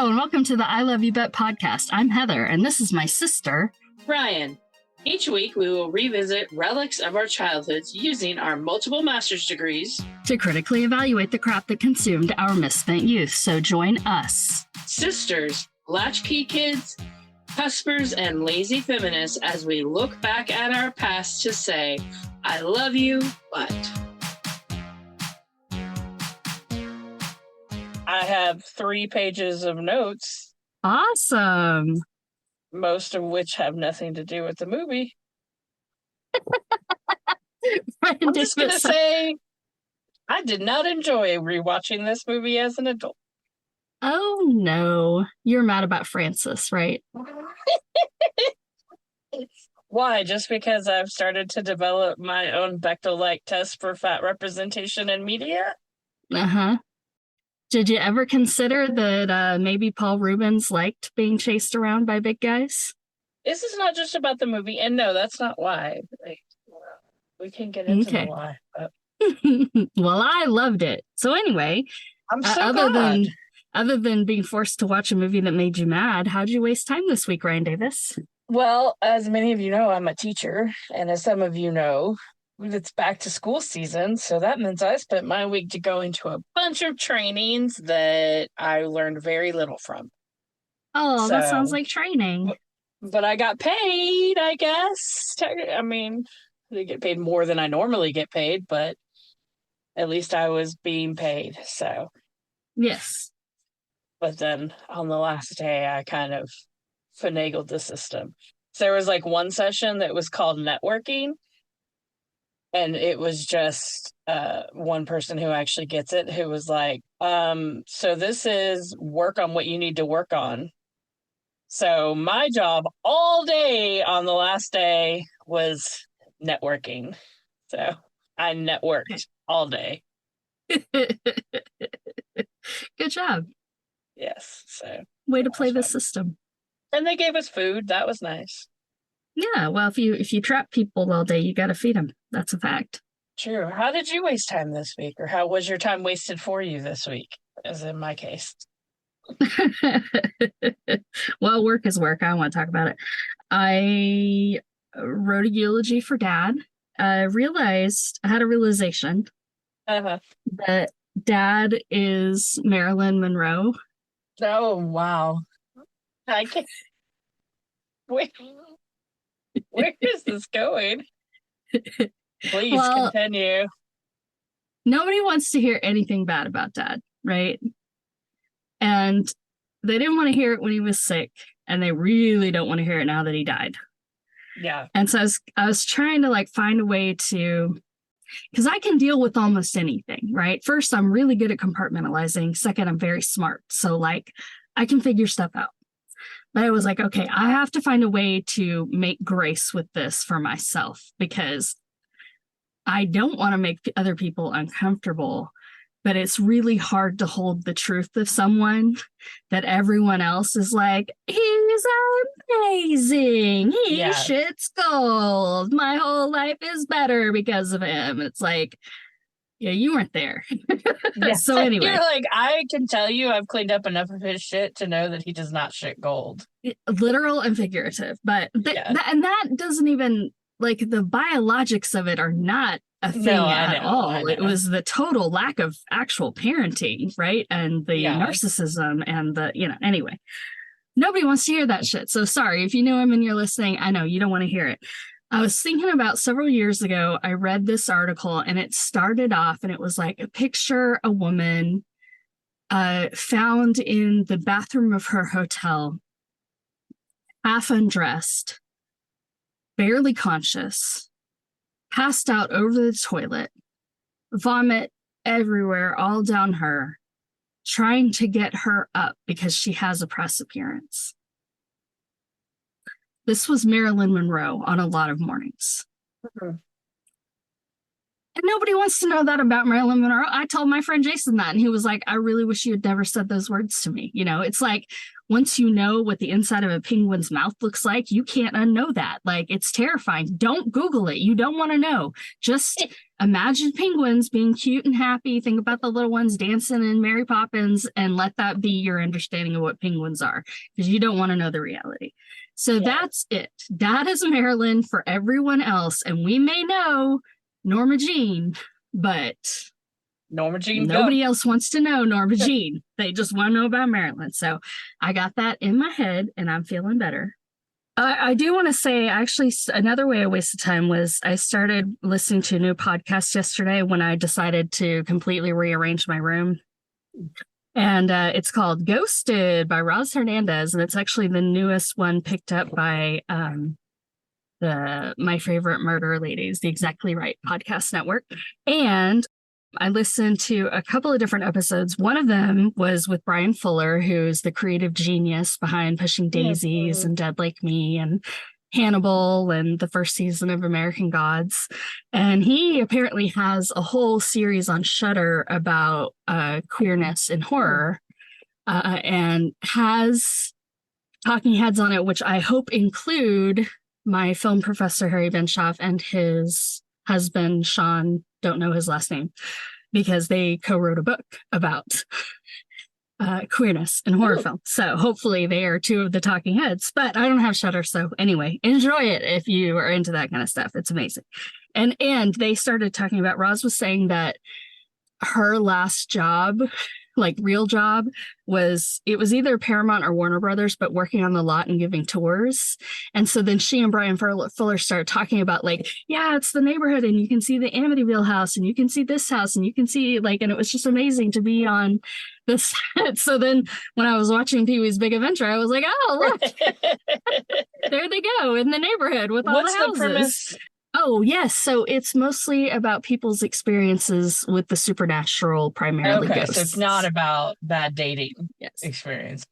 Hello and welcome to the I Love You Bet podcast. I'm Heather and this is my sister, Rian. Each week we will revisit relics of our childhoods using our multiple master's degrees to critically evaluate the crap that consumed our misspent youth. So join us, sisters, latchkey kids, cuspers, and lazy feminists as we look back at our past to say, I love you, but... I have 3 pages of notes. Awesome. Most of which have nothing to do with the movie. I'm just going to say, I did not enjoy rewatching this movie as an adult. Oh, no. You're mad about Francis, right? Why? Just because I've started to develop my own Bechdel-like test for fat representation in media? Uh-huh. Did you ever consider that maybe Paul Rubens liked being chased around by big guys? This is not just about the movie, and no, that's not why. We can get into the why. But... Well, I loved it. So anyway, I'm so glad. Other than being forced to watch a movie that made you mad, how'd you waste time this week, Ryan Davis? Well, as many of you know, I'm a teacher, and as some of you know, it's back to school season, so that means I spent my week to go into a bunch of trainings that I learned very little from. Oh, that sounds like training. But I got paid, I guess. I mean, they get paid more than I normally get paid, but at least I was being paid, so. Yes. But then on the last day, I kind of finagled the system. So there was like one session that was called networking. And it was just one person who actually gets it, who was like, so this is work on what you need to work on. So my job all day on the last day was networking. So I networked all day. Good job. Yes. So way to play the system. And they gave us food. That was nice. Yeah, well, if you trap people all day, you got to feed them. That's a fact. True. How did you waste time this week? Or how was your time wasted for you this week, as in my case? Well, work is work. I don't want to talk about it. I wrote a eulogy for Dad. I had a realization that Dad is Marilyn Monroe. Oh, wow. I can't... Wait. Where is this going? Please continue. Nobody wants to hear anything bad about Dad, right? And they didn't want to hear it when he was sick, and they really don't want to hear it now that he died. Yeah. And so I was trying to find a way to, because I can deal with almost anything, right? First, I'm really good at compartmentalizing. Second, I'm very smart. So I can figure stuff out. But I was like, okay, I have to find a way to make grace with this for myself, because I don't want to make other people uncomfortable, but it's really hard to hold the truth of someone that everyone else is like, he's amazing. He shits gold. My whole life is better because of him. It's like, yeah, you weren't there. Yeah. So anyway. You're like, I can tell you I've cleaned up enough of his shit to know that he does not shit gold. Literal and figurative. But that doesn't even, the biologics of it are not a thing at all. It was the total lack of actual parenting, right? And the narcissism and anyway. Nobody wants to hear that shit. So sorry, if you know him and you're listening, I know you don't want to hear it. I was thinking about several years ago, I read this article and it started off and it was like a picture, a woman found in the bathroom of her hotel, half undressed, barely conscious, passed out over the toilet, vomit everywhere, all down her, trying to get her up because she has a press appearance. This was Marilyn Monroe on a lot of mornings. Mm-hmm. And nobody wants to know that about Marilyn Monroe. I told my friend Jason that, and he was like, I really wish you had never said those words to me. You know, it's like, once you know what the inside of a penguin's mouth looks like, you can't unknow that. Like, it's terrifying. Don't Google it. You don't want to know. Just imagine penguins being cute and happy. Think about the little ones dancing in Mary Poppins, and let that be your understanding of what penguins are, because you don't want to know the reality. So that's it. That is Marilyn for everyone else. And we may know Norma Jean, but nobody else wants to know Norma Jean. They just want to know about Marilyn. So I got that in my head, and I'm feeling better. I do want to say, actually, another way I wasted time was I started listening to a new podcast yesterday when I decided to completely rearrange my room. And it's called Ghosted by Roz Hernandez, and it's actually the newest one picked up by My Favorite Murder Ladies, the Exactly Right podcast network. And I listened to a couple of different episodes. One of them was with Brian Fuller, who's the creative genius behind Pushing Daisies and Dead Like Me and Hannibal and the first season of American Gods. And he apparently has a whole series on Shudder about queerness in horror, and has talking heads on it, which I hope include my film professor, Harry Benshoff, and his husband, Sean, don't know his last name, because they co-wrote a book about queerness in horror film. So hopefully they are two of the talking heads, but I don't have Shudder. So anyway, enjoy it if you are into that kind of stuff. It's amazing. And they started talking about, Roz was saying that her last job, like real job, was either Paramount or Warner Brothers, but working on the lot and giving tours. And so then she and Brian Fuller started talking about, like, yeah, it's the neighborhood, and you can see the Amityville house, and you can see this house, and you can see, like, and it was just amazing to be on this set. So then when I was watching Pee-wee's Big Adventure, I was like, oh, look, there they go in the neighborhood with all the houses. What's the premise? Oh, yes. So it's mostly about people's experiences with the supernatural, primarily ghosts. So it's not about bad dating experience.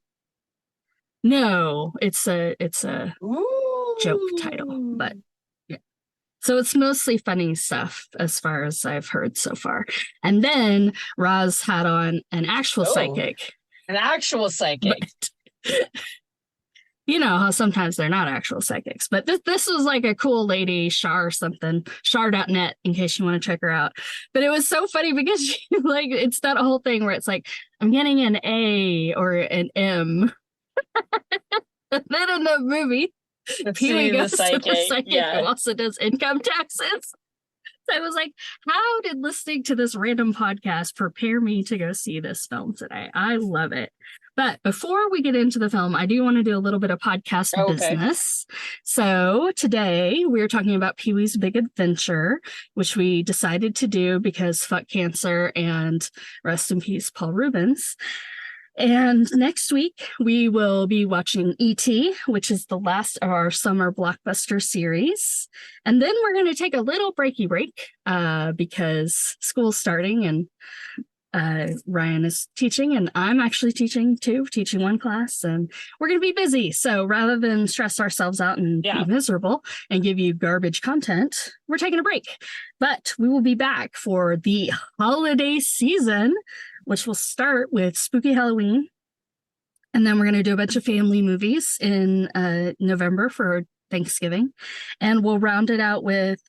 No, it's a joke title, but yeah. So it's mostly funny stuff as far as I've heard so far. And then Roz had on an actual psychic. An actual psychic. But, you know how sometimes they're not actual psychics, but this was like a cool lady, Shar something, Shar.net, in case you want to check her out. But it was so funny because she, like, it's that whole thing where it's like, I'm getting an A or an M. And then in the movie, Pee-wee goes to the psychic who also does income taxes. So I was like, how did listening to this random podcast prepare me to go see this film today? I love it. But before we get into the film, I do want to do a little bit of podcast business. So today we're talking about Pee-wee's Big Adventure, which we decided to do because fuck cancer and rest in peace, Paul Reubens. And next week, we will be watching E.T., which is the last of our summer blockbuster series. And then we're going to take a little breaky break because school's starting, and Ryan is teaching, and I'm actually teaching too, teaching one class, and we're going to be busy. So rather than stress ourselves out and be miserable and give you garbage content, we're taking a break. But we will be back for the holiday season, which will start with Spooky Halloween. And then we're going to do a bunch of family movies in November for Thanksgiving. And we'll round it out with,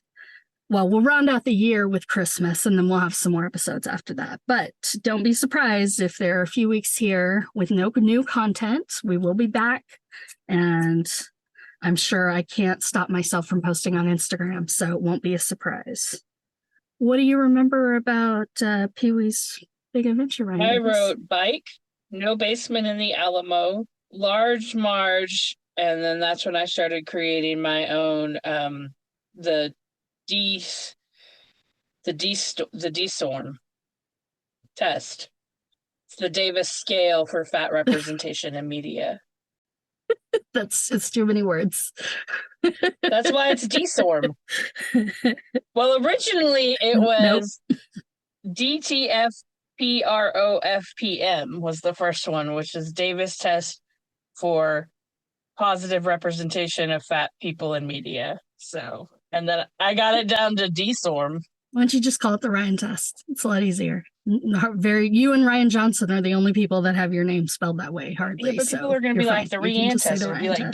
we'll round out the year with Christmas, and then we'll have some more episodes after that. But don't be surprised if there are a few weeks here with no new content. We will be back. And I'm sure I can't stop myself from posting on Instagram, so it won't be a surprise. What do you remember about Pee-wee's Big Adventure, Ryan? I wrote bike, no basement in the Alamo, large Marge, and then that's when I started creating my own the D-Storm test. It's the Davis scale for fat representation in media. It's too many words. That's why it's D-Storm. Well, originally it was DTFPROFPM was the first one, which is Davis test for positive representation of fat people in media. So, and then I got it down to D-Storm. Why don't you just call it the Ryan test? It's a lot easier. You and Ryan Johnson are the only people that have your name spelled that way, hardly. Yeah, but people are going to be like the Rian test. It'll be like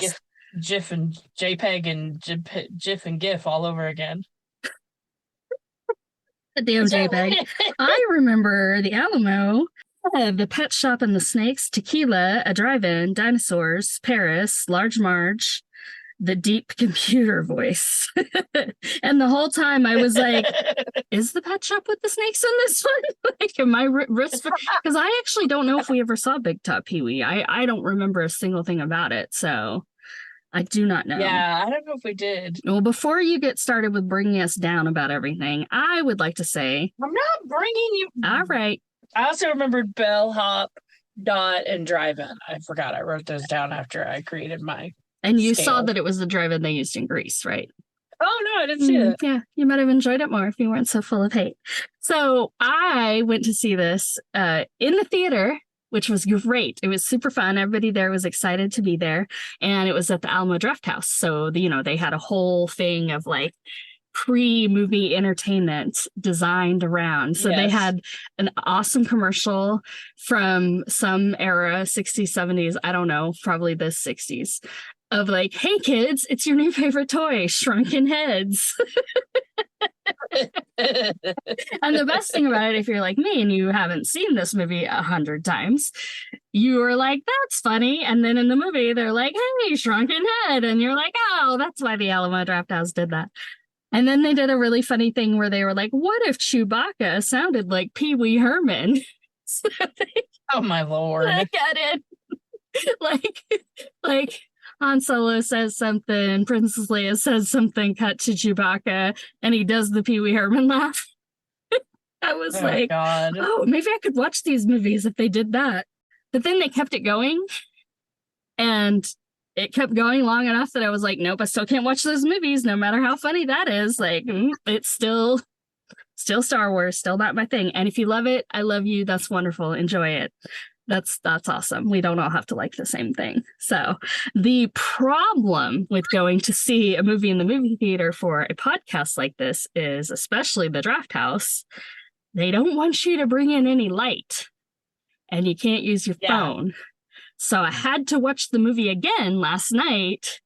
GIF and JPEG and GIF and GIF all over again. The damn JPEG. I remember the Alamo, the pet shop and the snakes, tequila, a drive-in, dinosaurs, Paris, Large Marge, the deep computer voice. And the whole time I was like, is the pet shop with the snakes in this one? Like, am I risk? Because I actually don't know if we ever saw Big Top Pee-Wee. I don't remember a single thing about it. So I do not know. Yeah, I don't know if we did. Well, before you get started with bringing us down about everything, I would like to say... I'm not bringing you... All right. I also remembered Bellhop, Dot, and Drive-In. I forgot. I wrote those down after I created my And you saw that it was the drive-in they used in Greece, right? Oh, no, I didn't see it. Yeah, you might have enjoyed it more if you weren't so full of hate. So I went to see this in the theater, which was great. It was super fun. Everybody there was excited to be there. And it was at the Alamo Draft House. So, they had a whole thing of like pre-movie entertainment designed around. So They had an awesome commercial from some era, 60s, 70s, I don't know, probably the 60s, of like, hey kids, it's your new favorite toy, Shrunken Heads. And the best thing about it, if you're like me and you haven't seen this movie 100 times, you are like, that's funny. And then in the movie, they're like, hey, Shrunken Head. And you're like, oh, that's why the Alamo Draft House did that. And then they did a really funny thing where they were like, what if Chewbacca sounded like Pee-Wee Herman? So oh, my Lord. Look at it. like Han Solo says something, Princess Leia says something, cut to Chewbacca, and he does the Pee-Wee Herman laugh. I was God. Oh, maybe I could watch these movies if they did that. But then they kept it going, and it kept going long enough that I was like, nope, I still can't watch those movies, no matter how funny that is. Like, it's still Star Wars, still not my thing. And if you love it, I love you. That's wonderful. Enjoy it. That's awesome. We don't all have to like the same thing. So the problem with going to see a movie in the movie theater for a podcast like this is, especially the Draft House, they don't want you to bring in any light, and you can't use your phone. So I had to watch the movie again last night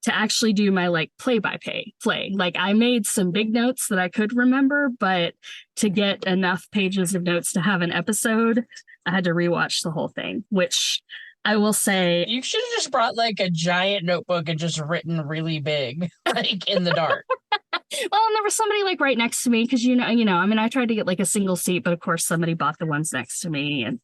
to actually do my like play-by-play. Like, I made some big notes that I could remember, but to get enough pages of notes to have an episode, I had to rewatch the whole thing, which I will say... You should have just brought like a giant notebook and just written really big, like in the dark. Well, and there was somebody like right next to me because, I mean, I tried to get like a single seat, but of course somebody bought the ones next to me. And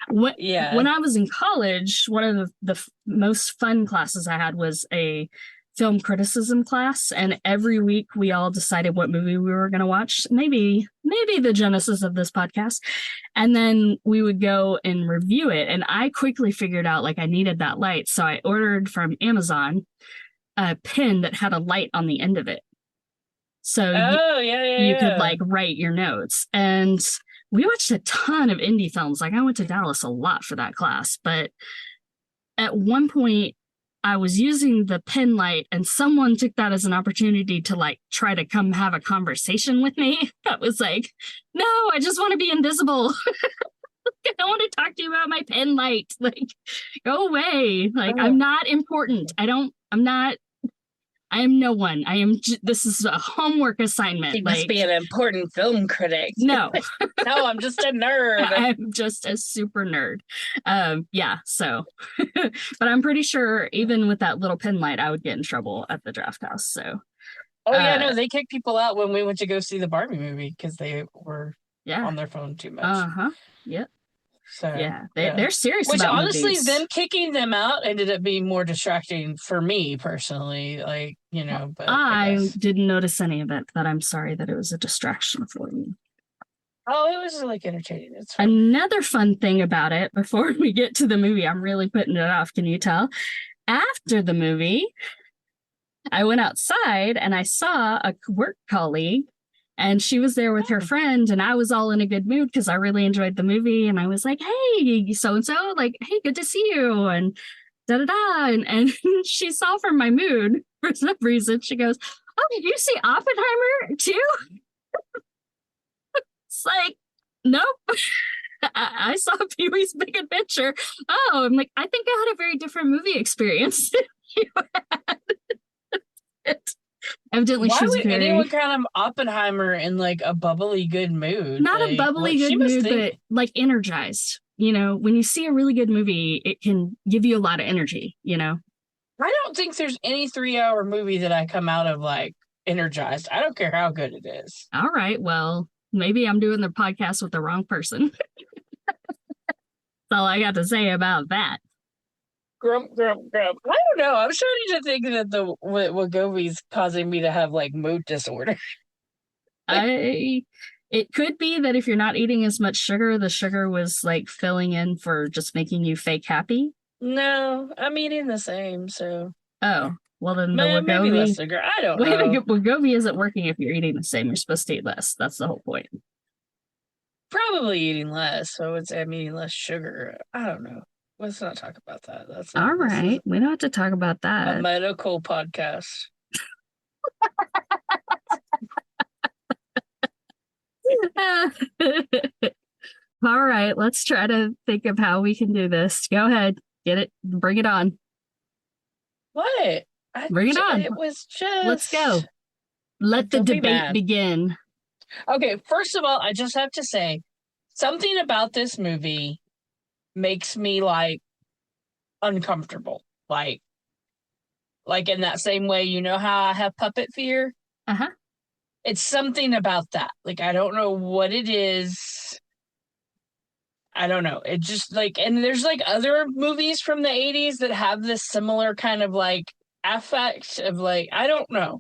when I was in college, one of the most fun classes I had was a film criticism class. And every week we all decided what movie we were going to watch. Maybe the genesis of this podcast. And then we would go and review it. And I quickly figured out like I needed that light. So I ordered from Amazon a pen that had a light on the end of it. So you could like write your notes. And we watched a ton of indie films. Like, I went to Dallas a lot for that class. But at one point, I was using the pen light and someone took that as an opportunity to like try to come have a conversation with me. I was like, no, I just want to be invisible. I don't want to talk to you about my pen light. Like, go away. Like, I'm not important. I am no one. This is a homework assignment. You must be an important film critic. No. No, I'm just a nerd. I'm just a super nerd. So. But I'm pretty sure even with that little pen light, I would get in trouble at the Draft House. So. No, they kicked people out when we went to go see the Barbie movie because they were on their phone too much. Yep. So they're serious Which about honestly, movies. them kicking them out ended up being more distracting for me personally. Like, but I didn't notice any of it, but I'm sorry that it was a distraction for you. Oh, it was like entertaining. It's fun. Another fun thing about it, before we get to the movie, I'm really putting it off. Can you tell? After the movie, I went outside and I saw a work colleague. And she was there with her friend, and I was all in a good mood because I really enjoyed the movie. And I was like, hey, so-and-so, like, hey, good to see you. And da-da-da. And she saw from my mood, for some reason, she goes, oh, did you see Oppenheimer too? It's like, nope. I saw Pee-wee's Big Adventure. Oh, I'm like, I think I had a very different movie experience than you had. Evidently, why she's would anyone kind of Oppenheimer in like a bubbly good mood? Not like, a bubbly good mood, but like energized. You know, when you see a really good movie, it can give you a lot of energy, you know? I don't think there's any 3-hour movie that I come out of like energized. I don't care how good it is. All right. Well, maybe I'm doing the podcast with the wrong person. That's all I got to say about that. Grump, grump, grump. I don't know. I'm starting to think that the Wegovy's causing me to have like mood disorder. It could be that if you're not eating as much sugar, the sugar was like filling in for just making you fake happy. No, I'm eating the same, so. Oh, well then the Maybe Wegovy, less sugar. I don't know. The Wegovy isn't working if you're eating the same. You're supposed to eat less. That's the whole point. Probably eating less, so I would say I'm eating less sugar. I don't know. Let's not talk about that. That's not, all right. We don't have to talk about that. A medical podcast. All right, let's try to think of how we can do this. Go ahead, get it, bring it on. What? Bring it on. It was just. Let's go. Let the debate begin. Okay, first of all, I just have to say something about this movie makes me like uncomfortable. Like in that same way, you know how I have puppet fear? Uh-huh. It's something about that. Like, I don't know what it is. I don't know. It just like, and there's like other movies from the 80s that have this similar kind of like affect of like, I don't know.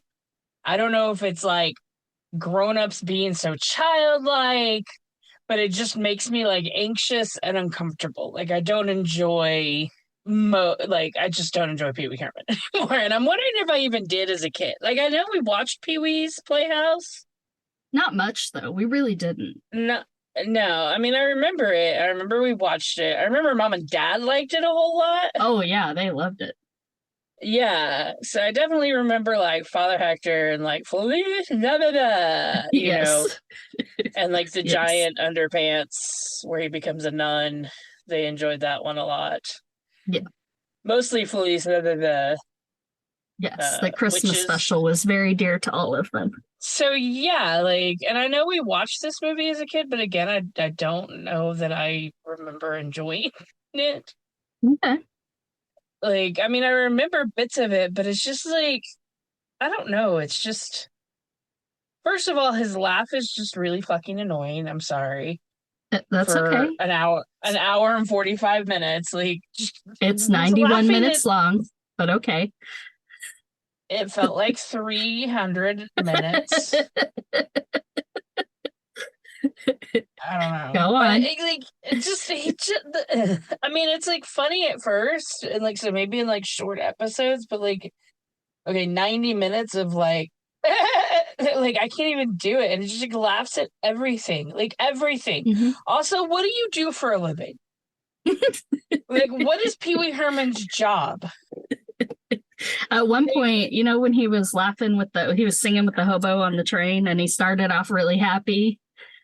I don't know if it's like grown-ups being so childlike, but it just makes me like anxious and uncomfortable. Like, I don't enjoy I just don't enjoy Pee-Wee Herman anymore. And I'm wondering if I even did as a kid. Like, I know we watched Pee-wee's Playhouse. Not much though. We really didn't. No, I mean, I remember it. I remember we watched it. I remember Mom and Dad liked it a whole lot. Oh yeah, they loved it. Yeah, so I definitely remember like Father Hector and like Felice, you know, and like the giant underpants where he becomes a nun. They enjoyed that one a lot. Yeah, mostly Felice. Yes, the Christmas special was very dear to all of them. So yeah, like, and I know we watched this movie as a kid, but again, I don't know that I remember enjoying it. Okay. Like, I mean, I remember bits of it, but it's just like, I don't know. It's just, first of all, his laugh is just really fucking annoying. I'm sorry. That's okay. An hour and 45 minutes. Like, it's 91 minutes long, but okay. It felt like 300 minutes. I don't know. Go on. I mean, it's like funny at first, and like so maybe in like short episodes, but like, okay, 90 minutes of like, like I can't even do it, and it just like laughs at everything, like everything. Mm-hmm. Also, what do you do for a living? Like, what is Pee-Wee Herman's job? At one point, you know, when he was laughing he was singing with the hobo on the train, and he started off really happy.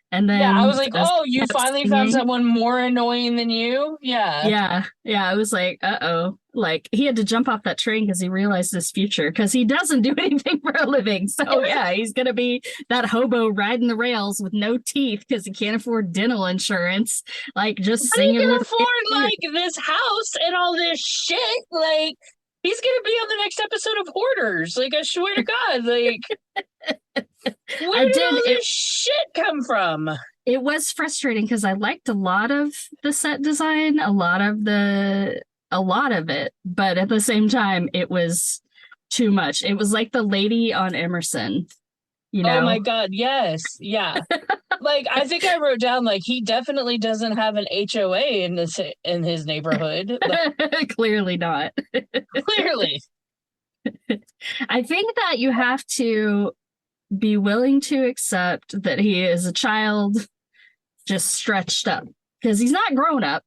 And then I was like, oh, you finally found someone more annoying than you? Yeah. I was like, uh-oh. Like, he had to jump off that train because he realized his future, because he doesn't do anything for a living. So yeah, he's going to be that hobo riding the rails with no teeth because he can't afford dental insurance. Like, just singing. He can afford, like, this house and all this shit. Like, he's going to be on the next episode of Hoarders. Like, I swear to God, like... Where did all this shit come from? It was frustrating because I liked a lot of the set design, a lot of it, but at the same time, it was too much. It was like the lady on Emerson, you know? Oh my God, yes, yeah. Like, I think I wrote down, like, he definitely doesn't have an HOA in his neighborhood. Like, clearly not. Clearly. I think that you have to be willing to accept that he is a child just stretched up, because he's not grown up.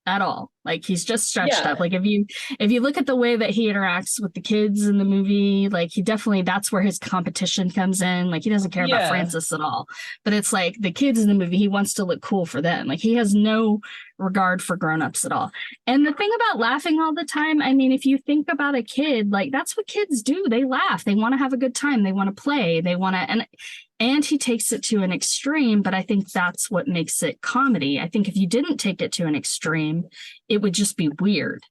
at all. Like he's just stretched up. Like if you look at the way that he interacts with the kids in the movie, like he definitely, that's where his competition comes in. Like he doesn't care about Francis at all. But it's like the kids in the movie, he wants to look cool for them. Like he has no regard for grown-ups at all. And the thing about laughing all the time, I mean, if you think about a kid, like that's what kids do. They laugh. They want to have a good time. They want to play. They want to, and he takes it to an extreme, but I think that's what makes it comedy. I think if you didn't take it to an extreme, it would just be weird.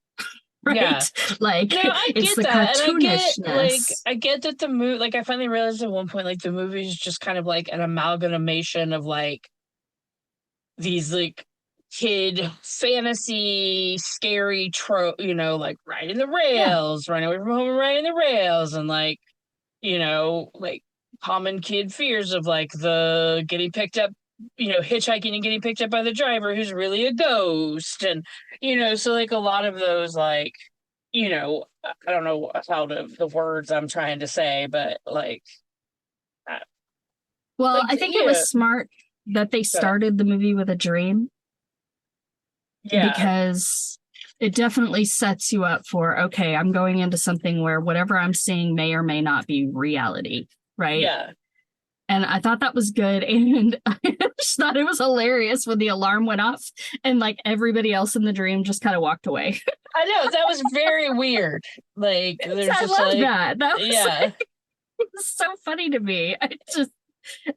Right? Yeah. Like it's the cartoonishness. I get that the movie, like I finally realized at one point, like the movie is just kind of like an amalgamation of like these like kid fantasy scary trope, you know, like riding the rails, running away from home and riding the rails, and like, you know, like common kid fears of like the getting picked up, you know, hitchhiking and getting picked up by the driver who's really a ghost. And, you know, so like a lot of those, like, you know, I don't know how the words I'm trying to say, but like, well, like, I think it was smart that they started the movie with a dream. Yeah. Because it definitely sets you up for, okay, I'm going into something where whatever I'm seeing may or may not be reality. Right. Yeah. And I thought that was good. And I just thought it was hilarious when the alarm went off and like everybody else in the dream just kind of walked away. I know. That was very weird. Like, there's I just love like, that. That was like, it was so funny to me.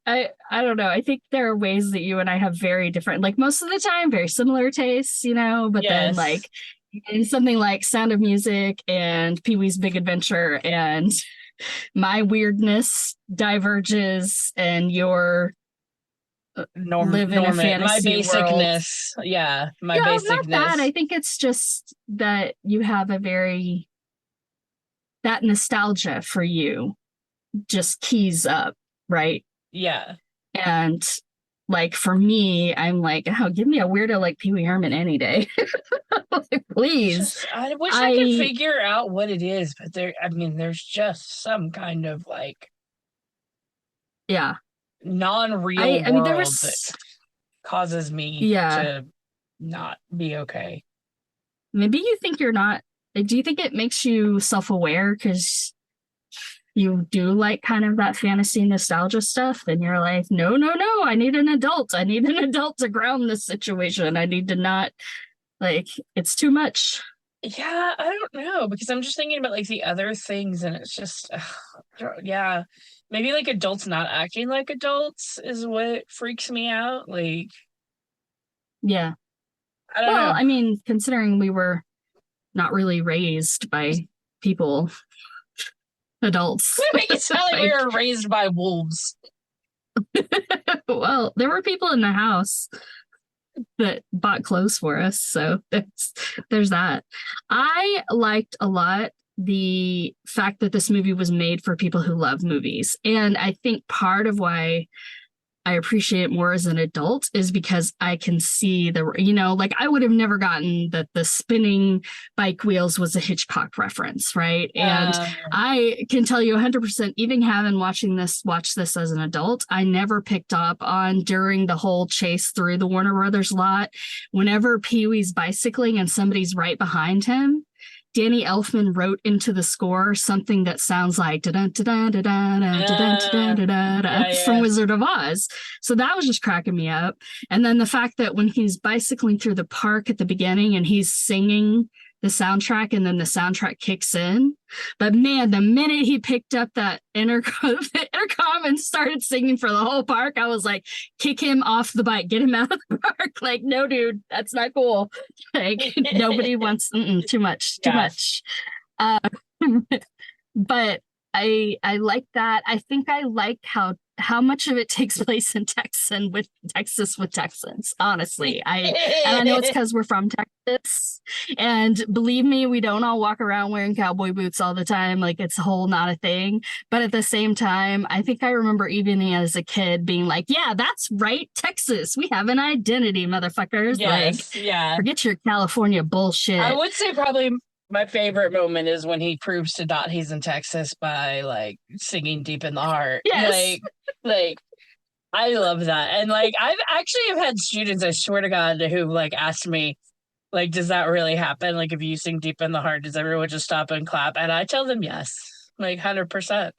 I don't know. I think there are ways that you and I have very different, like most of the time, very similar tastes, you know, but then like in something like Sound of Music and Pee-wee's Big Adventure and my weirdness diverges and your live in a fantasy my basicness world. My basicness. Not that. I think it's just that you have that nostalgia for you just keys up, right? Yeah. And like for me, I'm like, oh, give me a weirdo like Pee-Wee Herman any day. Like, please. I wish I could figure out what it is, but there's just some kind of like non-real I mean, world that causes me to not be okay. Maybe you think you're not. Like, do you think it makes you self-aware because you do like kind of that fantasy nostalgia stuff, and you're like, no, I need an adult. I need an adult to ground this situation. I need to not, like, it's too much. Yeah, I don't know, because I'm just thinking about like the other things, and it's just, maybe like adults not acting like adults is what freaks me out. Like, yeah, I don't know. I mean, considering we were not really raised by people. Adults. We make it sound like we were raised by wolves. Well, there were people in the house that bought clothes for us, so there's that. I liked a lot the fact that this movie was made for people who love movies, and I think part of why I appreciate it more as an adult is because I can see like I would have never gotten that the spinning bike wheels was a Hitchcock reference, right? And I can tell you 100%, even having watched this as an adult, I never picked up on during the whole chase through the Warner Brothers lot, whenever Pee-wee's bicycling and somebody's right behind him, Danny Elfman wrote into the score something that sounds like from Wizard of Oz. So that was just cracking me up. And then the fact that when he's bicycling through the park at the beginning and he's singing the soundtrack and then the soundtrack kicks in. But man, the minute he picked up that intercom and started singing for the whole park, I was like, kick him off the bike, get him out of the park. Like, no, dude, that's not cool. Like, nobody wants too much. But I like that. I think I like how much of it takes place in Texas with Texans, honestly. And I know it's because we're from Texas. And believe me, we don't all walk around wearing cowboy boots all the time. Like, it's a whole not a thing. But at the same time, I think I remember even as a kid being like, yeah, that's right, Texas. We have an identity, motherfuckers. Yes, like, forget your California bullshit. I would say probably my favorite moment is when he proves to Dot he's in Texas by like singing Deep in the Heart. Yes. Like I love that. And like I've actually had students, I swear to God, who like asked me, Like, does that really happen? Like, if you sing Deep in the Heart, does everyone just stop and clap? And I tell them yes, like 100%.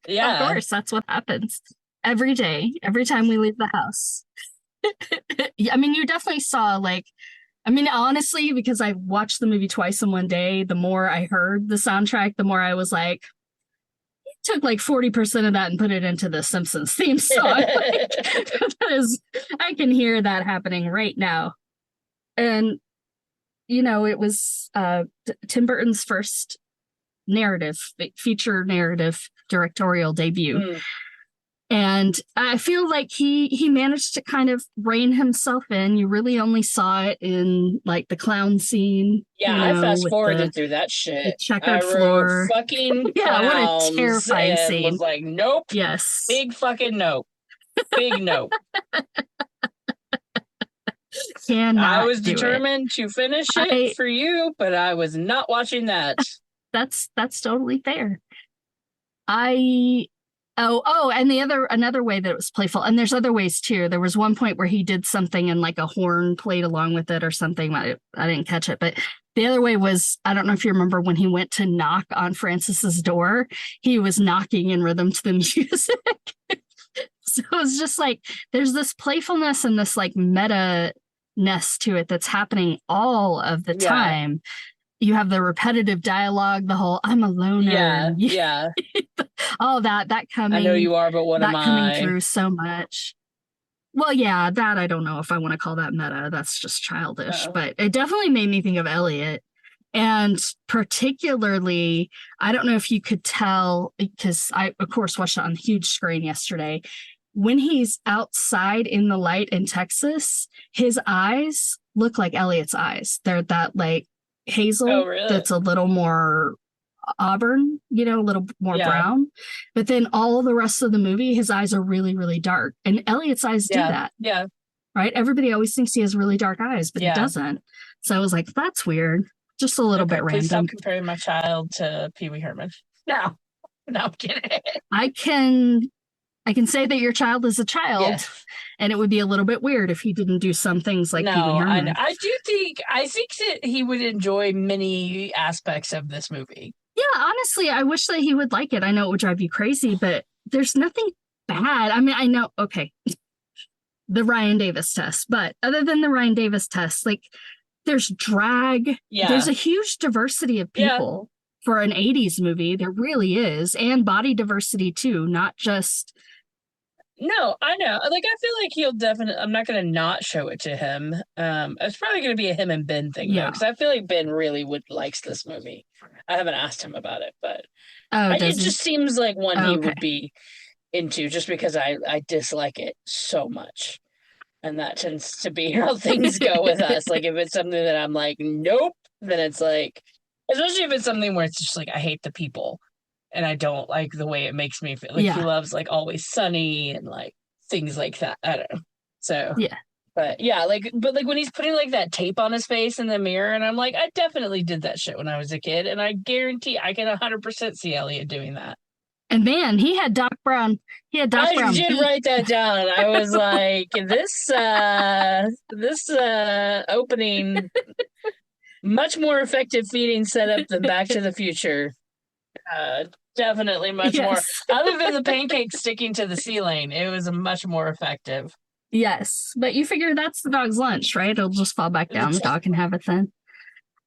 Yeah, of course, that's what happens every day, every time we leave the house. I mean, you definitely saw honestly, because I watched the movie twice in one day, the more I heard the soundtrack, the more I was like, took like 40% of that and put it into the Simpsons theme song. I can hear that happening right now. And, it was Tim Burton's first feature narrative directorial debut. And I feel like he managed to kind of rein himself in. You really only saw it in like the clown scene. Yeah, I fast forwarded through that shit. The checkered floor. Fucking yeah, clowns, what a terrifying and scene. Was like, nope. Yes. Big fucking nope. Big nope. I was determined to finish it for you, but I was not watching that. That's totally fair. And another way that it was playful, and there's other ways too. There was one point where he did something and like a horn played along with it or something. I didn't catch it, but the other way was, I don't know if you remember when he went to knock on Francis's door, he was knocking in rhythm to the music. So it was just like, there's this playfulness and this like meta-ness to it that's happening all of the time. You have the repetitive dialogue, the whole "I'm a loner," all that coming. I know you are, but what am I? That coming through so much. Well, yeah, that I don't know if I want to call that meta. That's just childish, but it definitely made me think of Elliot, and particularly, I don't know if you could tell because I, of course, watched it on a huge screen yesterday. When he's outside in the light in Texas, his eyes look like Elliot's eyes. They're that like hazel that's a little more auburn, a little more brown. But then all the rest of the movie, his eyes are really, really dark. And Elliot's eyes do that. Yeah. Right? Everybody always thinks he has really dark eyes, but he doesn't. So I was like, that's weird. Just a little bit random. Please stop comparing my child to Pee-Wee Herman. No, I'm kidding. I can say that your child is a child, and it would be a little bit weird if he didn't do some things like Pee-Wee Herman. I think that he would enjoy many aspects of this movie. Yeah, honestly, I wish that he would like it. I know it would drive you crazy, but there's nothing bad. I mean, I know, okay, the Ryan Davis test, but other than the Ryan Davis test, like, there's drag. Yeah. There's a huge diversity of people for an 80s movie. There really is. And body diversity, too, not just... No, I know. Like, I feel like he'll definitely... I'm not going to not show it to him. It's probably going to be a him and Ben thing, though, because I feel like Ben really likes this movie. I haven't asked him about it, but it just seems like one he would be into, just because I dislike it so much. And that tends to be how things go with us. Like, if it's something that I'm like, nope, then it's like... Especially if it's something where it's just like, I hate the people. And I don't like the way it makes me feel. Like, he loves, like, Always Sunny and, like, things like that. I don't know. So, but when he's putting, like, that tape on his face in the mirror, and I'm like, I definitely did that shit when I was a kid. And I guarantee I can 100% see Elliot doing that. And man, he had Doc Brown. I did write that down. I was like, this opening, much more effective feeding setup than Back to the Future. Definitely much more. Other than the pancake sticking to the ceiling, it was much more effective. Yes, but you figure that's the dog's lunch, right? It'll just fall back down. The dog can have it then.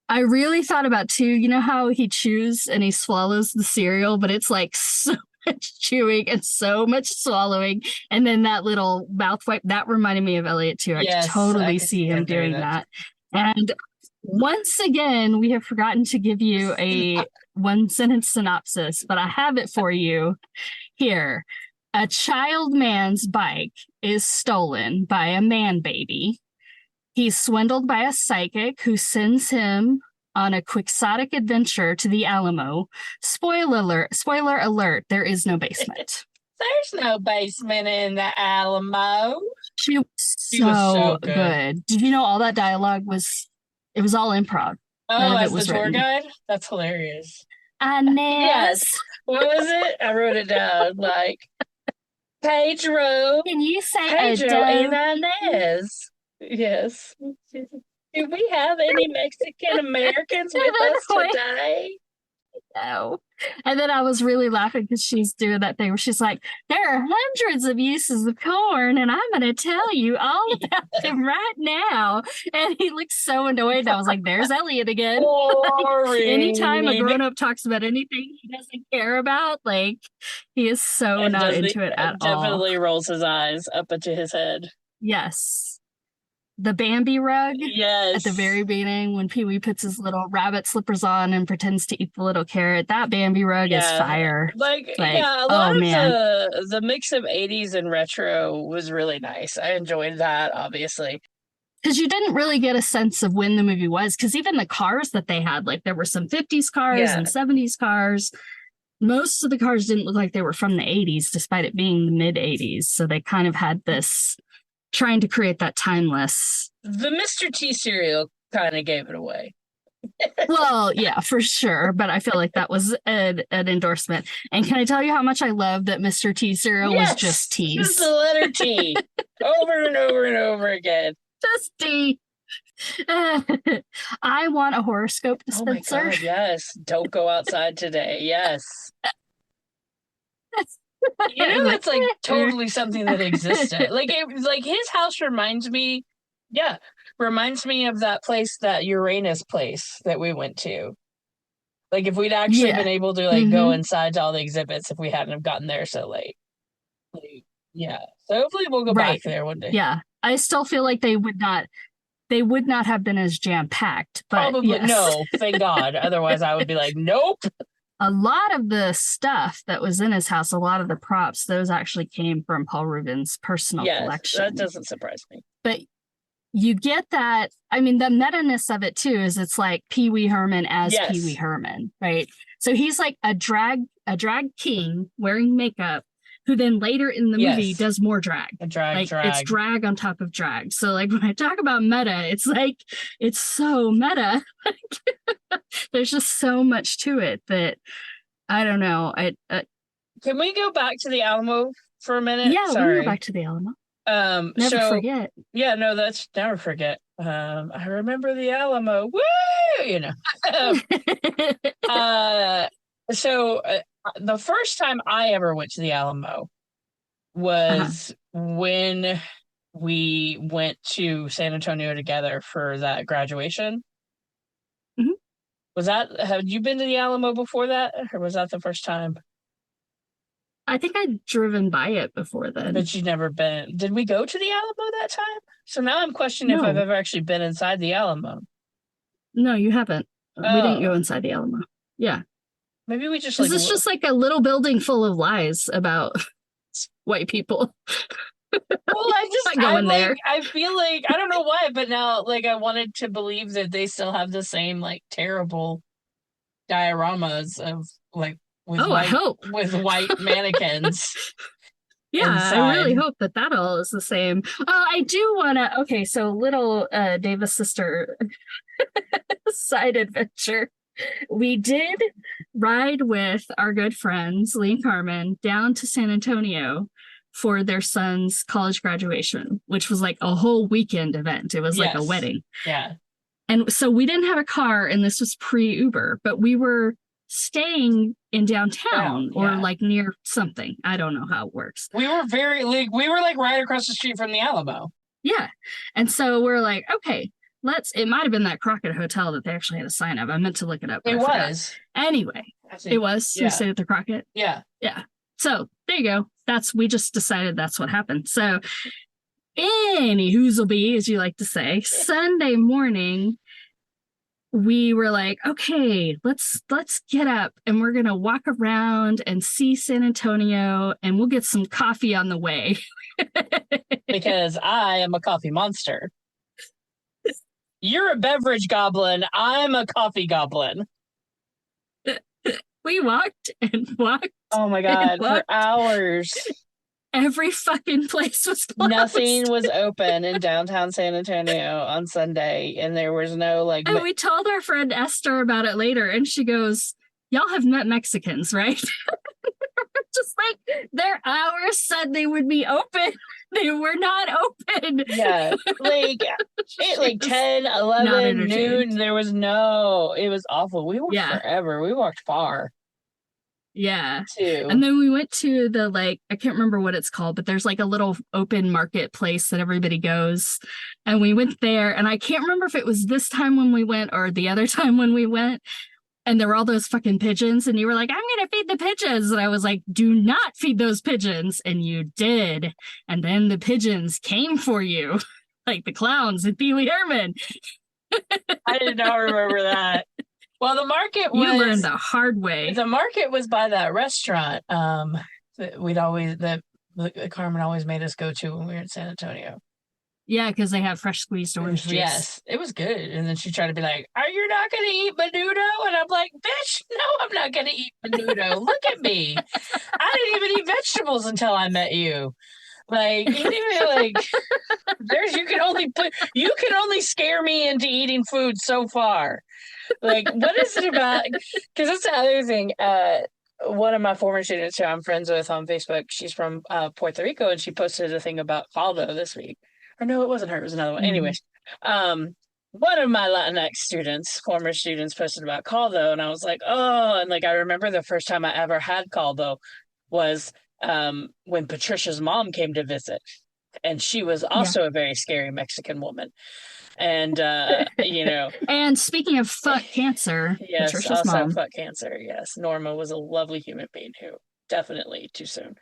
I really thought about, too, you know how he chews and he swallows the cereal, but it's like so much chewing and so much swallowing. And then that little mouth wipe, that reminded me of Elliot, too. I could totally see him doing that. And once again, we have forgotten to give you a one-sentence synopsis, but I have it for you here. A child man's bike is stolen by a man baby. He's swindled by a psychic who sends him on a quixotic adventure to the Alamo. Spoiler alert, there is no basement. There's no basement in the Alamo. She was so good. Did you know all that dialogue was all improv? Oh, as the tour guide? That's hilarious. Inez. Yes. What was it? I wrote it down. Like, Pedro. Can you say Pedro and Inez? Yes. Do we have any Mexican Americans with us today? No. And then I was really laughing because she's doing that thing where she's like, there are hundreds of uses of corn, and I'm going to tell you all about them right now. And he looks so annoyed. And I was like, there's Elliot again. Like, anytime a grown-up talks about anything he doesn't care about, like, he is so not into it at all. Definitely rolls his eyes up into his head. Yes. The Bambi rug. Yes. At the very beginning, when Pee-wee puts his little rabbit slippers on and pretends to eat the little carrot, that Bambi rug is fire. A lot of the mix of 80s and retro was really nice. I enjoyed that, obviously. Because you didn't really get a sense of when the movie was, because even the cars that they had, like there were some 50s cars and 70s cars. Most of the cars didn't look like they were from the 80s, despite it being the mid 80s. So they kind of had this trying to create that timeless. The Mr. T cereal kind of gave it away. Well, yeah, for sure. But I feel like that was an endorsement. And can I tell you how much I love that Mr. T cereal was just T's? Just the letter T. Over and over and over again. Just T. I want a horoscope dispenser. Oh my God, yes. Don't go outside today. Yes. You know, that's like totally something that existed. Like his house reminds me of that place, that Uranus place that we went to. Like if we'd actually been able to go inside to all the exhibits if we hadn't have gotten there so late. So hopefully we'll go back there one day. Yeah. I still feel like they would not have been as jam-packed. But probably no, thank God. Otherwise I would be like, nope. A lot of the stuff that was in his house, a lot of the props, those actually came from Paul Rubin's personal collection. That doesn't surprise me. But you get that, I mean, the metaness of it too is it's like Pee-Wee Herman as Pee-Wee Herman, right? So he's like a drag king wearing makeup, who then later in the movie does more drag. Drag. It's drag on top of drag. So like when I talk about meta, it's like, it's so meta. There's just so much to it that I don't know. Can we go back to the Alamo for a minute? Yeah, we can go back to the Alamo. Never forget. Yeah, no, that's never forget. I remember the Alamo. Woo! You know. The first time I ever went to the Alamo was when we went to San Antonio together for that graduation. Mm-hmm. Have you been to the Alamo before that, or was that the first time? I think I'd driven by it before then. But you'd never been. Did we go to the Alamo that time? So now I'm questioning if I've ever actually been inside the Alamo. No, you haven't. We didn't go inside the Alamo. Yeah. Maybe we just This is just like a little building full of lies about white people. Well, I feel like, I don't know why, but now like I wanted to believe that they still have the same like terrible dioramas of like with white mannequins. Yeah, inside. I really hope that all is the same. I do want to. Okay, so little Davis sister side adventure. We did ride with our good friends, Lee and Carmen, down to San Antonio for their son's college graduation, which was like a whole weekend event. It was like a wedding. Yeah. And so we didn't have a car, and this was pre-Uber, but we were staying in downtown or like near something. I don't know how it works. We were right across the street from the Alamo. Yeah. And so we're like, okay, it might have been that Crockett Hotel that they actually had a sign of. I meant to look it up. It was. Anyway, it was. Yeah. You stayed at the Crockett? Yeah. Yeah. So there you go. We just decided that's what happened. So any whoozle-bee, as you like to say, Sunday morning, we were like, okay, let's get up and we're going to walk around and see San Antonio, and we'll get some coffee on the way. Because I am a coffee monster. You're a beverage goblin. I'm a coffee We walked and walked. Oh my God, for hours. Every fucking place was closed. Nothing was open in downtown San Antonio on Sunday, and there was no like. And we told our friend Esther about it later, and she goes, "Y'all have met Mexicans, right?" Just like their hours said they would be open. They were not open. Yeah. Like, 10, 11, noon. There was it was awful. We walked forever. We walked far. Yeah. Too. And then we went to the, like, I can't remember what it's called, but there's like a little open market place that everybody goes. And we went there, and I can't remember if it was this time when we went or the other time when we went. And there were all those fucking pigeons, and you were like, I'm going to feed the pigeons. And I was like, do not feed those pigeons. And you did. And then the pigeons came for you, like the clowns at Pee-Wee Herman. I did not remember that. Well, the market was... You learned the hard way. The market was by that restaurant that Carmen always made us go to when we were in San Antonio. Yeah, because they have fresh squeezed orange juice. Yes, it was good. And then she tried to be like, are you not going to eat menudo? And I'm like, bitch, no, I'm not going to eat menudo. Look at me. I didn't even eat vegetables until I met you. Like, you can only scare me into eating food so far. Like, what is it about? Because that's the other thing. One of my former students who I'm friends with on Facebook, she's from Puerto Rico, and she posted a thing about caldo this week. Or no, it wasn't her. It was another one. Anyways, one of my Latinx former students, posted about caldo, and I was like, oh, and like I remember the first time I ever had caldo was when Patricia's mom came to visit, and she was also a very scary Mexican woman. And and speaking of fuck cancer, yes, Patricia's also mom. fuck cancer. Yes, Norma was a lovely human being who definitely too soon.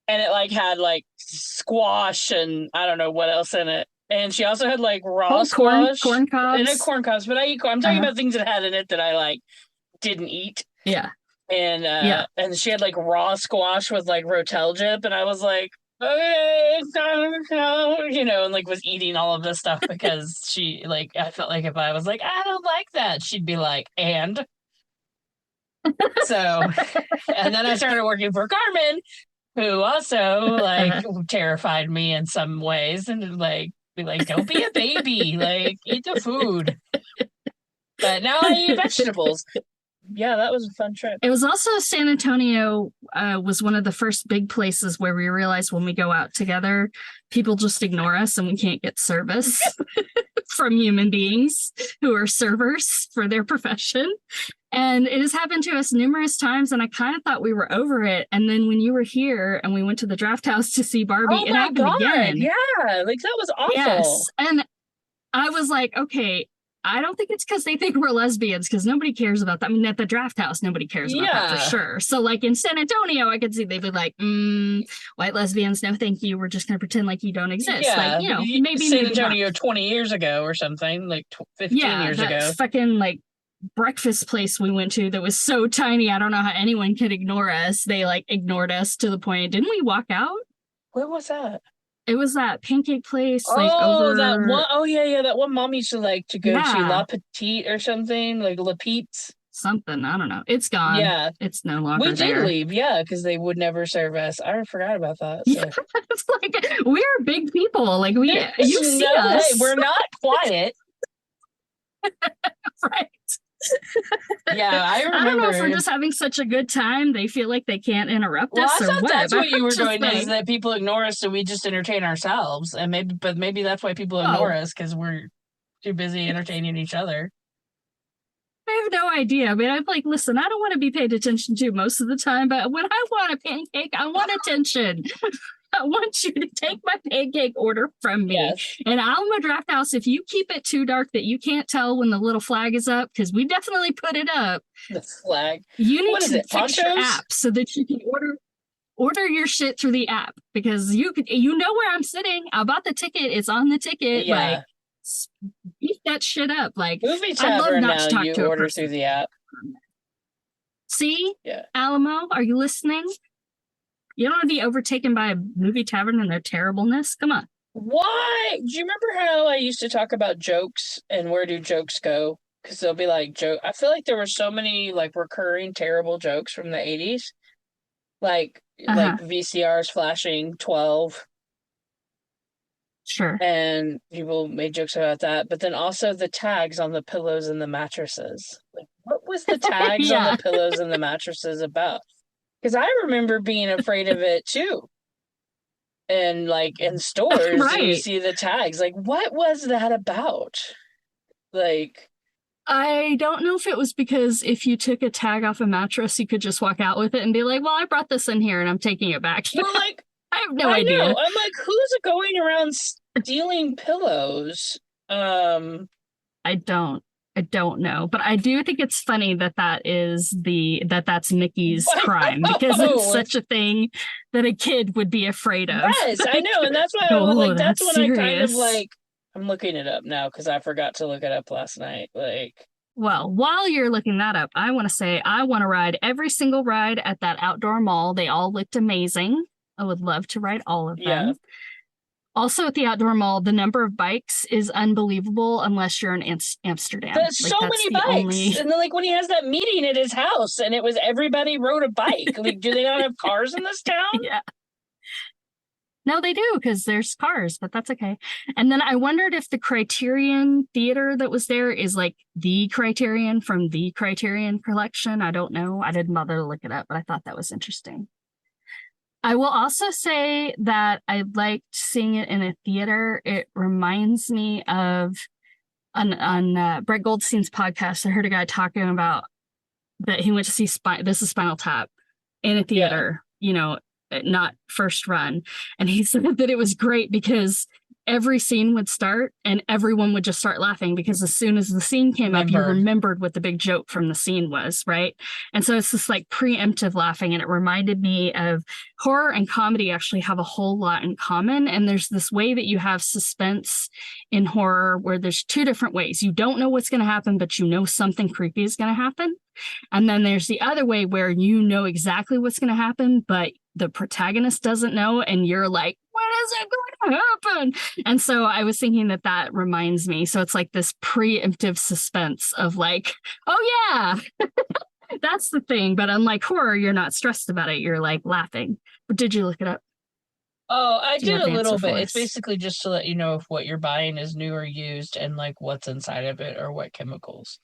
And it like had like squash and I don't know what else in it. And she also had like raw squash, corn cobs, and corn cobs. But I eat corn. I'm talking about things that had in it that I like didn't eat. Yeah. And and she had like raw squash with like rotel dip, and I was like, okay, and like was eating all of this stuff because she like I felt like if I was like I don't like that, she'd be like and. So, and then I started working for Carmen, who also like terrified me in some ways, and like be like, don't be a baby, like eat the food. But now I eat vegetables. Yeah, that was a fun trip. It was also San Antonio was one of the first big places where we realized when we go out together, people just ignore us and we can't get service from human beings who are servers for their profession. And it has happened to us numerous times, and I kind of thought we were over it. And then when you were here and we went to the draft house to see Barbie, it happened again. Yeah, like that was awful. Yes. And I was like, okay, I don't think it's because they think we're lesbians, because nobody cares about that. I mean, at the draft house, nobody cares about that for sure. So like in San Antonio, I could see they'd be like, white lesbians, no thank you. We're just going to pretend like you don't exist. Yeah, like, maybe San Antonio 20 years ago or something, like 15 years ago. Fucking like breakfast place we went to that was so tiny. I don't know how anyone could ignore us. They like ignored us to the point. Didn't we walk out? Where was that? It was that pancake place. That one. Oh yeah. That one mom used to like to go to La Petite or something, like La Pete's. Something. I don't know. It's gone. Yeah. It's no longer We did leave, because they would never serve us. I forgot about that. So. Yeah, it's like we're big people. Like you see us. We're not quiet. Right. Yeah, I remember. I don't know if we're just having such a good time. They feel like they can't interrupt us. I thought what. That's what you were going is that people ignore us, so we just entertain ourselves, and maybe that's why people ignore us, because we're too busy entertaining each other. I have no idea. I mean, I'm like, listen, I don't want to be paid attention to most of the time, but when I want a pancake, I want attention. I want you to take my pancake order from me. Yes. And Alamo Draft House, if you keep it too dark that you can't tell when the little flag is up, because we definitely put it up. The flag. You need to fix your app so that you can order your shit through the app, because you know where I'm sitting. I bought the ticket. It's on the ticket. Yeah. Like, beat that shit up. Like, Movie Tavern now, you order through the app. See? Yeah. Alamo, are you listening? You don't want to be overtaken by a movie tavern and their terribleness. Come on. Why? Do you remember how I used to talk about jokes and where do jokes go? Because they'll be like joke. I feel like there were so many like recurring terrible jokes from the 80s, like VCRs flashing 12. Sure. And people made jokes about that, but then also the tags on the pillows and the mattresses. Like, what was the tags on the pillows and the mattresses about? Because I remember being afraid of it too. And like in stores, right. You see the tags. Like, what was that about? Like, I don't know if it was because if you took a tag off a mattress, you could just walk out with it and be like, well, I brought this in here and I'm taking it back. Well, like, I have no idea. I'm like, who's going around stealing pillows? I don't know, but I do think it's funny that's Mickey's crime, because it's such a thing that a kid would be afraid of. Yes, like, I know, and that's why I was like, that's when serious. I kind of like, I'm looking it up now because I forgot to look it up last night. Like, well, while you're looking that up, I want to say I want to ride every single ride at that outdoor mall. They all looked amazing. I would love to ride all of them. Yeah. Also, at the outdoor mall, the number of bikes is unbelievable unless you're in Amsterdam. There's like, so many bikes. And then, like, when he has that meeting at his house and it was everybody rode a bike. Like, do they not have cars in this town? Yeah. No, they do, because there's cars, but that's okay. And then I wondered if the Criterion Theater that was there is like the Criterion from the Criterion Collection. I don't know. I didn't bother to look it up, but I thought that was interesting. I will also say that I liked seeing it in a theater. It reminds me of on Brett Goldstein's podcast. I heard a guy talking about that he went to see This is Spinal Tap in a theater, not first run. And he said that it was great because every scene would start and everyone would just start laughing, because as soon as the scene came up, you remembered what the big joke from the scene was, right? And so it's this like preemptive laughing, and it reminded me of horror and comedy actually have a whole lot in common. And there's this way that you have suspense in horror where there's two different ways. You don't know what's going to happen, but you know something creepy is going to happen. And then there's the other way where you know exactly what's going to happen, but the protagonist doesn't know, and you're like, when is it going to happen? And so I was thinking that reminds me. So it's like this preemptive suspense of like, oh yeah, that's the thing. But unlike horror, you're not stressed about it. You're like laughing. But did you look it up? Oh, I did a little bit. It's basically just to let you know if what you're buying is new or used and like what's inside of it or what chemicals.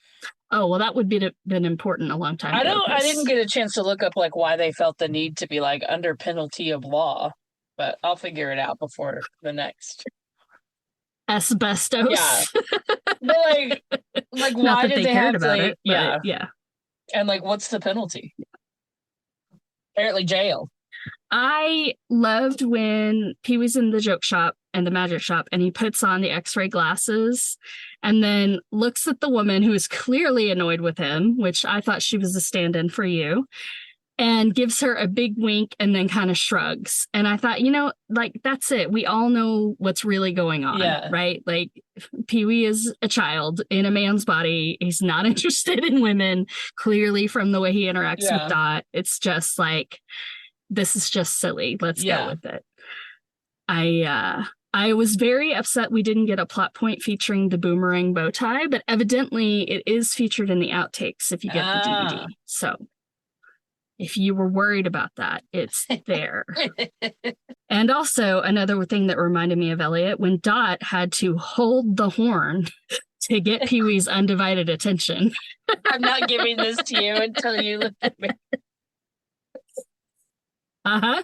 Oh, well, that would been important a long time ago. I didn't get a chance to look up like why they felt the need to be like under penalty of law, but I'll figure it out before the next. Asbestos. Yeah. But like why did they have about it? Yeah. Yeah. And like, what's the penalty? Apparently jail. I loved when Pee-wee's in the joke shop and the magic shop, and he puts on the x-ray glasses and then looks at the woman who is clearly annoyed with him, which I thought she was a stand-in for you, and gives her a big wink and then kind of shrugs. And I thought, like, that's it. We all know what's really going on, right? Like, Pee-wee is a child in a man's body. He's not interested in women, clearly from the way he interacts with Dot. It's just like, this is just silly. Let's go with it. I was very upset we didn't get a plot point featuring the boomerang bow tie, but evidently it is featured in the outtakes if you get the DVD. So if you were worried about that, it's there. And also another thing that reminded me of Elliot, when Dot had to hold the horn to get Pee-wee's undivided attention. I'm not giving this to you until you look at me. Uh-huh.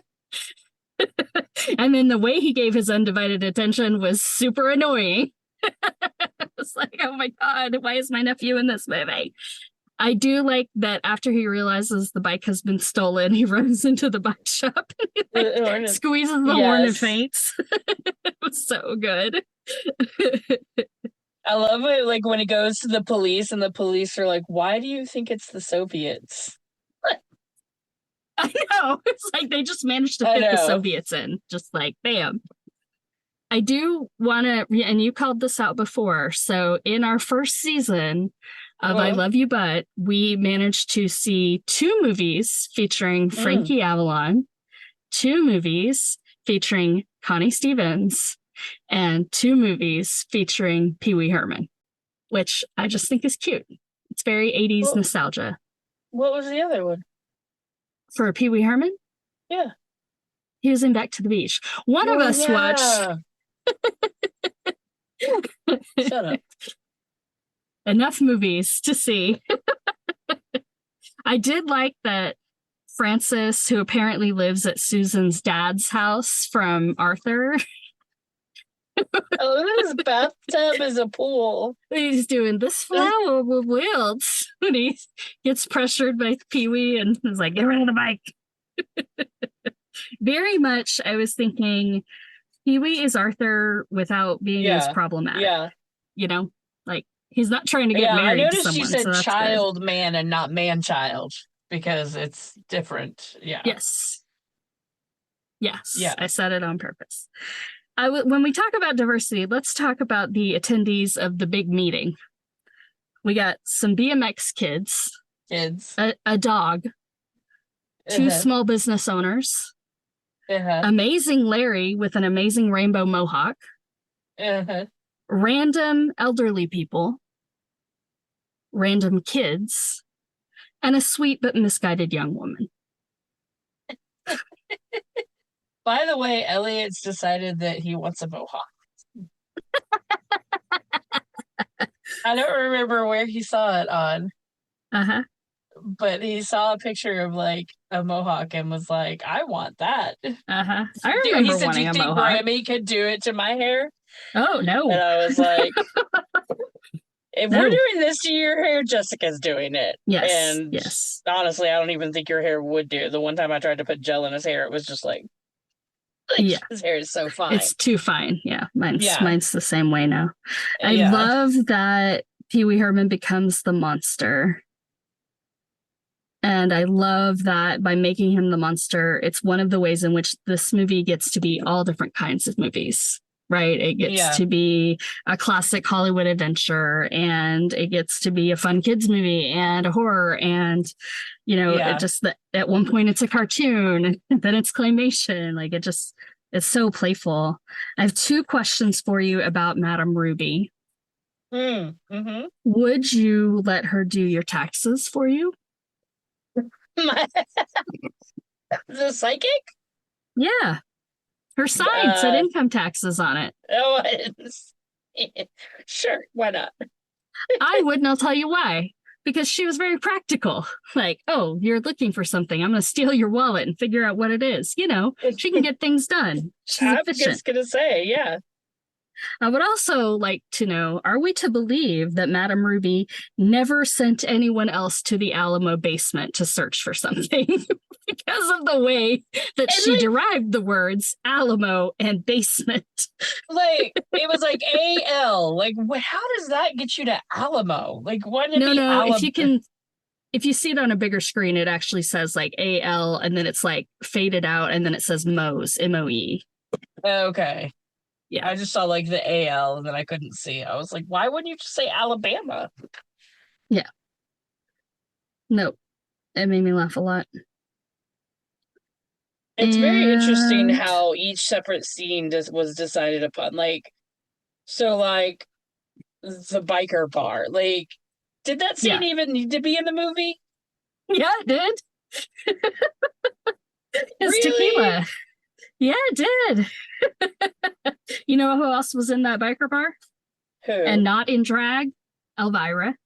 And then the way he gave his undivided attention was super annoying. It's like, oh my God, why is my nephew in this movie? I do like that after he realizes the bike has been stolen, he runs into the bike shop and he squeezes the horn and faints. It was so good. I love it, like when it goes to the police and the police are like, why do you think it's the Soviets? I know. It's like they just managed to fit the Soviets in. Just like, bam. I do want to, and you called this out before. So in our first season of I Love You But, we managed to see 2 movies featuring Frankie Avalon, 2 movies featuring Connie Stevens, and 2 movies featuring Pee-Wee Herman, which I just think is cute. It's very 80s nostalgia. What was the other one? For Pee-Wee Herman? Yeah. He was in Back to the Beach. One of us watched. Shut up. Enough movies to see. I did like that Francis, who apparently lives at Susan's dad's house from Arthur. Oh, his bathtub is a pool. He's doing this flower will wilt when he gets pressured by Pee-Wee and is like, get rid of the bike. Very much, I was thinking Pee-Wee is Arthur without being as problematic. Yeah. You know, like he's not trying to get married to someone. I noticed you said so child man and not man child because it's different. Yeah. Yes. Yeah. I said it on purpose. When we talk about diversity, let's talk about the attendees of the big meeting. We got some BMX kids, a dog, two small business owners, amazing Larry with an amazing rainbow mohawk, random elderly people, random kids, and a sweet but misguided young woman. By the way, Elliot's decided that he wants a mohawk. I don't remember where he saw it on. But he saw a picture of like a mohawk and was like, I want that. I remember he said, do you think Grammy could do it to my hair? Oh, no. And I was like, if we're doing this to your hair, Jessica's doing it. Yes. And honestly, I don't even think your hair would do it. The one time I tried to put gel in his hair, it was just like his hair is so fine. It's too fine. Yeah. Mine's the same way now. I love that Pee-Wee Herman becomes the monster. And I love that by making him the monster, it's one of the ways in which this movie gets to be all different kinds of movies, right? It gets to be a classic Hollywood adventure, and it gets to be a fun kids movie and a horror. And, it just that at one point it's a cartoon, and then it's claymation. Like it's so playful. I have two questions for you about Madame Ruby. Would you let her do your taxes for you? The psychic? Yeah. Her sign said income taxes on it. Oh, sure. Why not? I would, and I'll tell you why. Because she was very practical. Like, oh, you're looking for something. I'm going to steal your wallet and figure out what it is. She can get things done. She's efficient. I'm just going to say, yeah. I would also like to know, are we to believe that Madame Ruby never sent anyone else to the Alamo basement to search for something because of the way that she derived the words Alamo and basement? Like, it was like A-L. Like, how does that get you to Alamo? Like, why did it be Alamo? If you see it on a bigger screen, it actually says like A-L, and then it's like faded out, and then it says Moe's, M-O-E. Okay. Yeah. I just saw like the AL and then I couldn't see. I was like, why wouldn't you just say Alabama? Yeah. No. It made me laugh a lot. It's very interesting how each separate scene was decided upon. Like, so like the biker bar. Like, did that scene even need to be in the movie? Yeah, it did. It's tequila. Yeah, it did. You know who else was in that biker bar? Who? And not in drag? Elvira.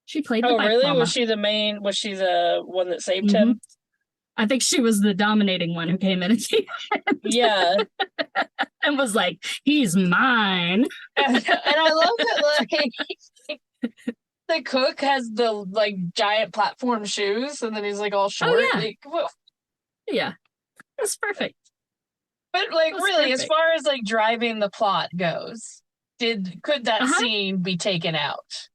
She played the bike really? mama. Was she the main? Was she the one that saved him? I think she was the dominating one who came in at the end. Yeah. And was like, he's mine. And I love that, like, the cook has the, like, giant platform shoes, and then he's, like, all short. Oh, yeah. Like, well, yeah. That's perfect. But, like, really, as far as, like, driving the plot goes, could that scene be taken out?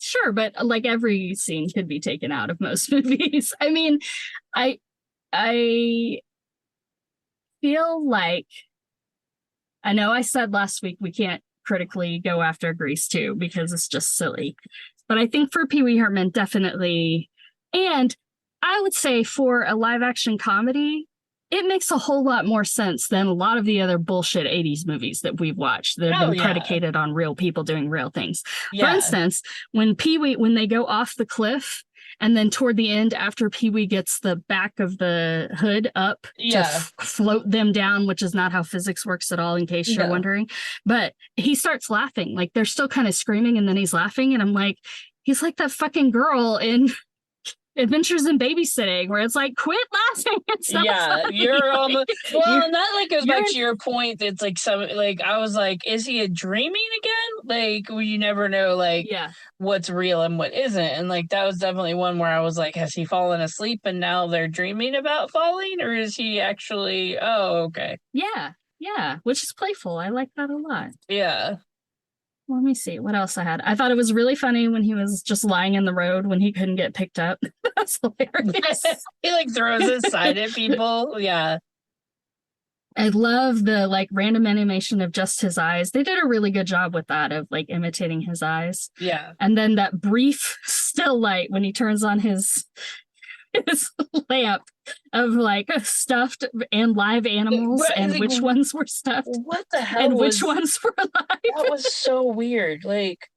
Sure, but like every scene could be taken out of most movies. I mean, I feel like, I know I said last week we can't critically go after Grease 2 because it's just silly. But I think for Pee-Wee Herman, definitely, and I would say for a live action comedy, it makes a whole lot more sense than a lot of the other bullshit 80s movies that we've watched that have been predicated on real people doing real things. Yeah. For instance, when they go off the cliff, and then toward the end, after Pee-Wee gets the back of the hood up to float them down, which is not how physics works at all, in case you're wondering. But he starts laughing. Like, they're still kind of screaming, and then he's laughing, and I'm like, he's like that fucking girl in Adventures in Babysitting, where it's like, quit laughing. It's not funny. You're almost and that like goes back to your point. That's like some like I was like, is he dreaming again? Like you never know like what's real and what isn't. And like that was definitely one where I was like, has he fallen asleep and now they're dreaming about falling, or is he actually? Oh, okay. Yeah, which is playful. I like that a lot. Yeah. Let me see what else I had. I thought it was really funny when he was just lying in the road when he couldn't get picked up. That's hilarious. He like throws his side at people. Yeah. I love the like random animation of just his eyes. They did a really good job with that of like imitating his eyes. Yeah. And then that brief still light when he turns on his lamp of like stuffed and live animals and like, which ones were stuffed. What the hell? And which ones were alive. That was so weird. Like,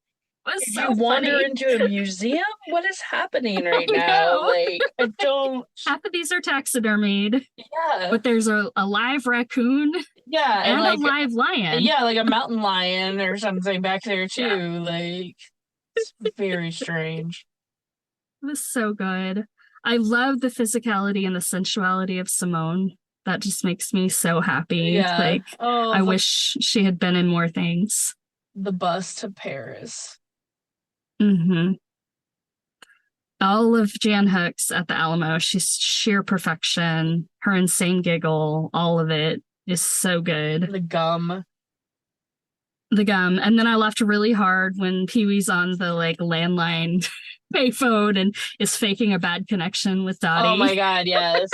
did you wander into a museum? What is happening right now? Like, I don't. Half of these are taxidermied. Yeah. But there's a live raccoon. Yeah. And like, a live lion. Yeah, like a mountain lion or something back there too. Yeah. Like, it's very strange. It was so good. I love the physicality and the sensuality of Simone. That just makes me so happy. Yeah. Like, I wish she had been in more things. The bus to Paris. Mm-hmm. All of Jan Hooks at the Alamo, she's sheer perfection. Her insane giggle, all of it is so good. The gum. And then I laughed really hard when Pee-wee's on the like landline payphone and is faking a bad connection with Dottie. Oh my god, yes.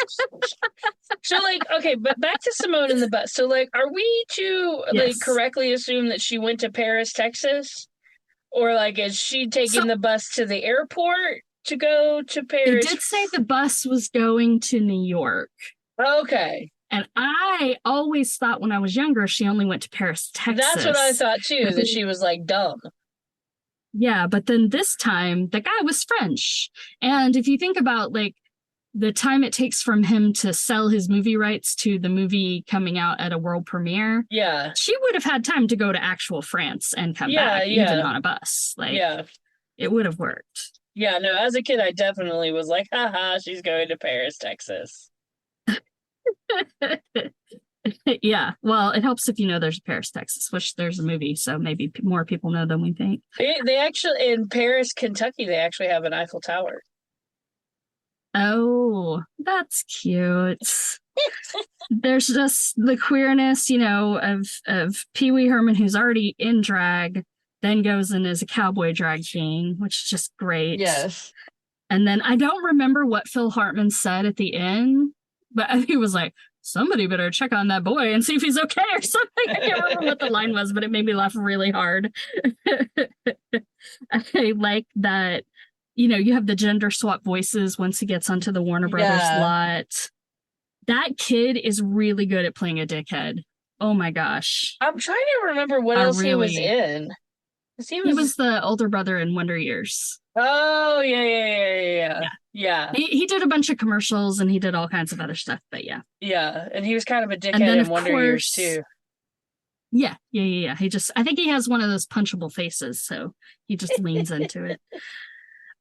So like, okay, but back to Simone in the bus. So like, are we to like correctly assume that she went to Paris, Texas? Or like, is she taking the bus to the airport to go to Paris? They did say the bus was going to New York. Okay. And I always thought when I was younger, she only went to Paris, Texas. That's what I thought too, that she was like dumb. Yeah, but then this time the guy was French. And if you think about like the time it takes from him to sell his movie rights to the movie coming out at a world premiere, she would have had time to go to actual France and come back, even on a bus. Like, it would have worked. Yeah, no, as a kid, I definitely was like, haha, she's going to Paris, Texas. Yeah, well, it helps if you know there's a Paris, Texas, which there's a movie, so maybe more people know than we think. They actually, in Paris, Kentucky, they actually have an Eiffel Tower. Oh, that's cute. There's just the queerness, you know, of Pee-Wee Herman, who's already in drag, then goes in as a cowboy drag king, which is just great. Yes. And then I don't remember what Phil Hartman said at the end, but he was like, somebody better check on that boy and see if he's okay or something. I can't remember what the line was, but it made me laugh really hard. I like that, you know, you have the gender swap voices once he gets onto the Warner Brothers lot. That kid is really good at playing a dickhead. Oh my gosh. I'm trying to remember what else he was in. He was the older brother in Wonder Years. Oh, yeah. He did a bunch of commercials and he did all kinds of other stuff, but yeah. Yeah, and he was kind of a dickhead in Wonder Years too. Yeah. I think he has one of those punchable faces, so he just leans into it.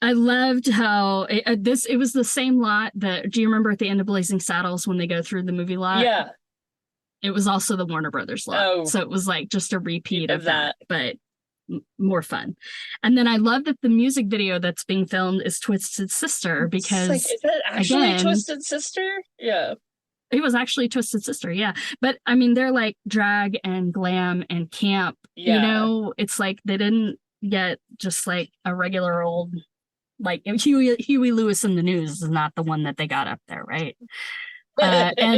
I loved how it was the same lot that, do you remember at the end of Blazing Saddles when they go through the movie lot? Yeah. It was also the Warner Brothers lot. Oh, so it was like just a repeat of that, but more fun. And then I love that the music video that's being filmed is Twisted Sister, because is that actually Twisted Sister? Yeah. It was actually Twisted Sister, yeah. But I mean, they're like drag and glam and camp. Yeah. You know, it's like they didn't get just like a regular old, like Huey Lewis in the News is not the one that they got up there, right? I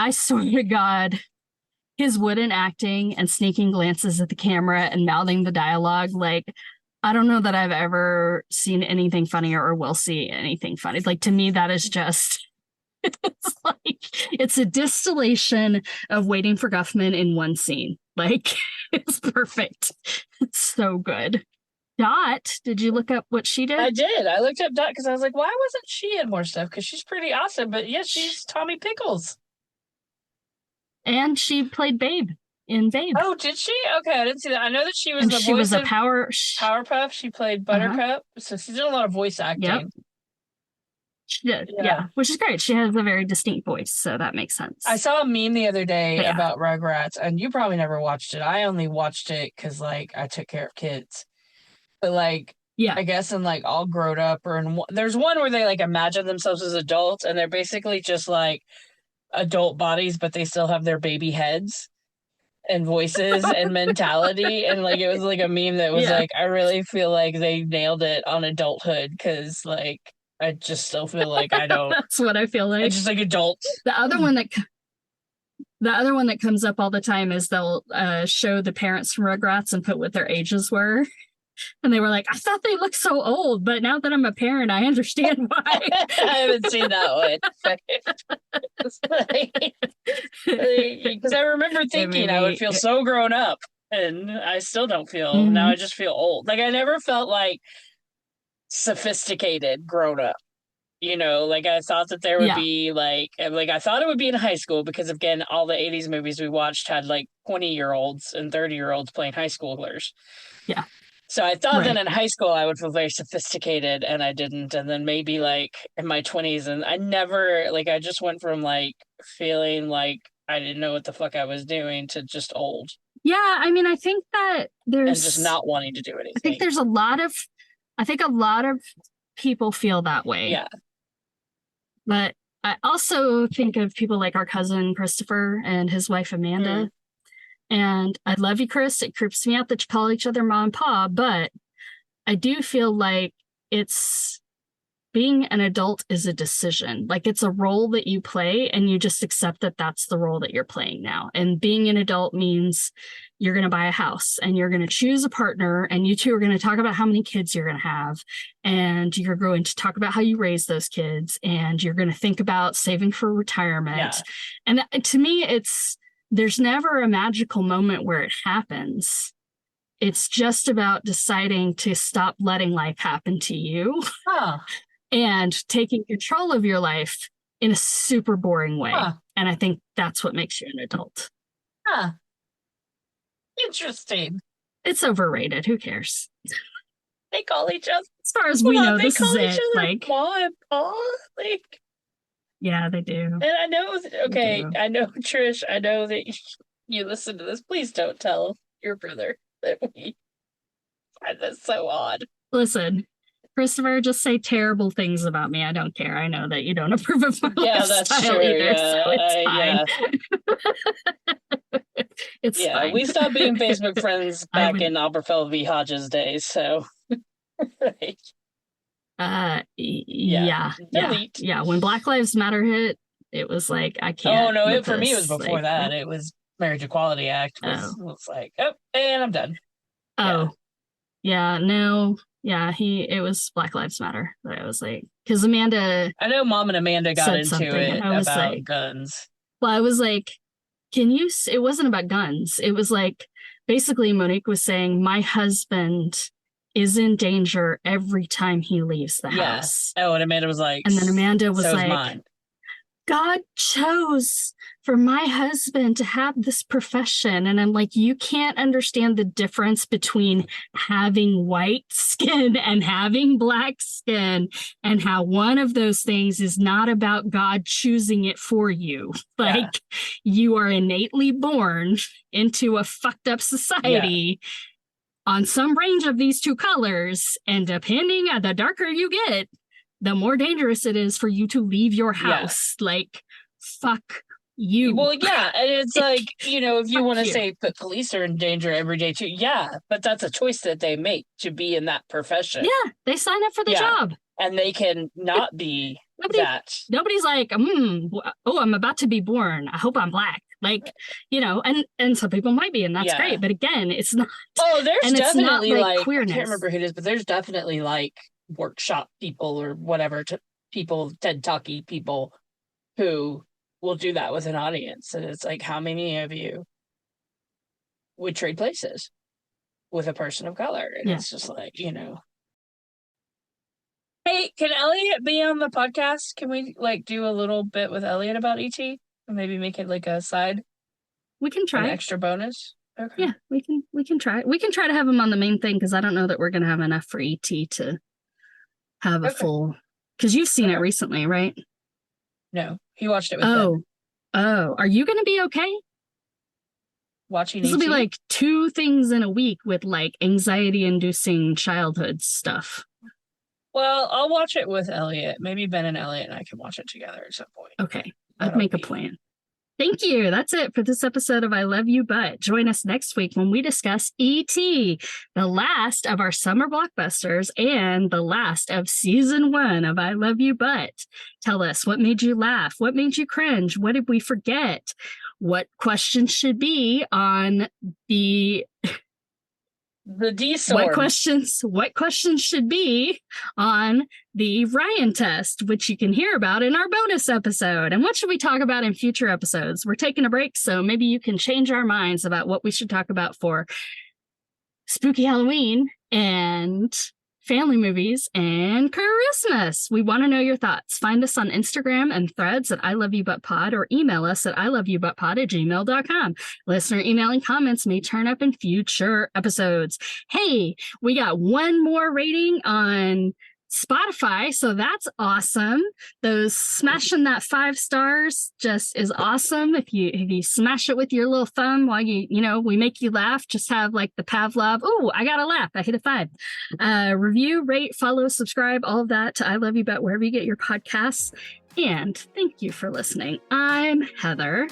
swear to God, his wooden acting and sneaking glances at the camera and mouthing the dialogue, like, I don't know that I've ever seen anything funnier or will see anything funny. Like, to me, that is just, it's a distillation of Waiting for Guffman in one scene. Like, it's perfect. It's so good. Dot, did you look up what she did? I did. I looked up Dot because I was like, why wasn't she in more stuff? Because she's pretty awesome. But yes, she's Tommy Pickles. And she played Babe in Babe. Oh, did she? Okay, I didn't see that. I know that she was and the she voice was a of Powerpuff. She played Buttercup, so she's done a lot of voice acting. Yep. She did, yeah, which is great. She has a very distinct voice, so that makes sense. I saw a meme the other day about Rugrats, and you probably never watched it. I only watched it because, like, I took care of kids. But, like, I guess in, like, All Grown Up, there's one where they, like, imagine themselves as adults, and they're basically just, like, adult bodies, but they still have their baby heads and voices and mentality. And, like, it was, like, a meme that was, like, I really feel like they nailed it on adulthood because, like, I just still feel like I don't. That's what I feel like. It's just like adults. The other one that comes up all the time is they'll show the parents from Rugrats and put what their ages were. And they were like, I thought they looked so old, but now that I'm a parent, I understand why. I haven't seen that one. Because I remember thinking I would feel so grown up, and I still don't feel. Now I just feel old. Like, I never felt like sophisticated grown up. You know, like, I thought that there would be like I thought it would be in high school because, again, all the 80s movies we watched had like 20-year-olds and 30-year-olds playing high schoolers. Yeah. So I thought that in high school I would feel very sophisticated, and I didn't. And then maybe like in my 20s, and I never, like, I just went from like feeling like I didn't know what the fuck I was doing to just old. Yeah, I mean, I think that there's... And just not wanting to do anything. I think there's a lot of people feel that way. Yeah. But I also think of people like our cousin Christopher and his wife Amanda. And I love you, Chris. It creeps me out that you call each other mom and pa, but I do feel like being an adult is a decision. Like, it's a role that you play, and you just accept that that's the role that you're playing now. And being an adult means you're going to buy a house, and you're going to choose a partner, and you two are going to talk about how many kids you're going to have, and you're going to talk about how you raise those kids, and you're going to think about saving for retirement. Yeah. And to me, there's never a magical moment where it happens. It's just about deciding to stop letting life happen to you. And taking control of your life in a super boring way. And I think that's what makes you an adult. Interesting. It's overrated. Who cares? They call each other... As far as we know, this is it. Like, mom and pa? Like... Yeah, they do. And I know... Okay, I know, Trish, I know that you listen to this. Please don't tell your brother that we find this so odd. Listen... Christopher, just say terrible things about me. I don't care. I know that you don't approve of my lifestyle that's true. either, so it's fine. It's fine. We stopped being Facebook friends back in Oberfeld v. Hodges days, so... Yeah. When Black Lives Matter hit, it was like, I can't. Oh, no, for me, it was before that. It was Marriage Equality Act. Was like, and I'm done. No. Yeah, it was Black Lives Matter. But I was like, because Amanda... I know Mom and Amanda got into it about guns. Well, I was like, it wasn't about guns. It was like, basically Monique was saying, my husband is in danger every time he leaves the house. Oh, and Amanda was like... And then Amanda was like... Mine. God chose for my husband to have this profession. And I'm like, you can't understand the difference between having white skin and having black skin, and how one of those things is not about God choosing it for you. Like, you are innately born into a fucked up society on some range of these two colors. And depending on the darker you get, the more dangerous it is for you to leave your house. Like, fuck you. Well, yeah. And it's like, if you want to say that police are in danger every day too. Yeah. But that's a choice that they make to be in that profession. Yeah. They sign up for the job. And they can not be that. Nobody's like, I'm about to be born. I hope I'm black. Like, and some people might be, and that's great. But again, it's not. Oh, there's definitely like queerness. I can't remember who it is, but there's definitely like workshop people or whatever, TED Talky people who will do that with an audience. And it's like, how many of you would trade places with a person of color? And it's just like, Hey, can Elliot be on the podcast? Can we like do a little bit with Elliot about ET and maybe make it like a side? We can try an extra bonus. Okay. Yeah, we can try. We can try to have him on the main thing because I don't know that we're gonna have enough for ET to have a full. Because you've seen it recently, right? No, he watched it with them. Oh, are you gonna be okay? Watching this will be like 2 things in a week with like anxiety-inducing childhood stuff. Well, I'll watch it with Elliot. Maybe Ben and Elliot and I can watch it together at some point. Okay, I'd make a plan. Thank you. That's it for this episode of I Love You But. Join us next week when we discuss E.T., the last of our summer blockbusters and the last of season 1 of I Love You But. Tell us, what made you laugh? What made you cringe? What did we forget? What questions should be on the D-sword. What questions should be on the Rian test, which you can hear about in our bonus episode? And what should we talk about in future episodes? We're taking a break, so maybe you can change our minds about what we should talk about for Spooky Halloween and family movies and Christmas. We want to know your thoughts. Find us on Instagram and Threads at iloveyoubutpod or email us at iloveyoubutpod@gmail.com. Listener email and comments may turn up in future episodes. Hey, we got 1 more rating on Spotify, so that's awesome. Those smashing that 5 stars just is awesome. If you smash it with your little thumb while we make you laugh, just have like the Pavlov, oh, I got to laugh, I hit a 5. Review, rate, follow, subscribe, all of that to I Love You Bet wherever you get your podcasts. And thank you for listening. I'm Heather.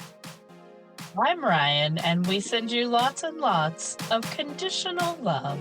I'm Ryan, and we send you lots and lots of conditional love.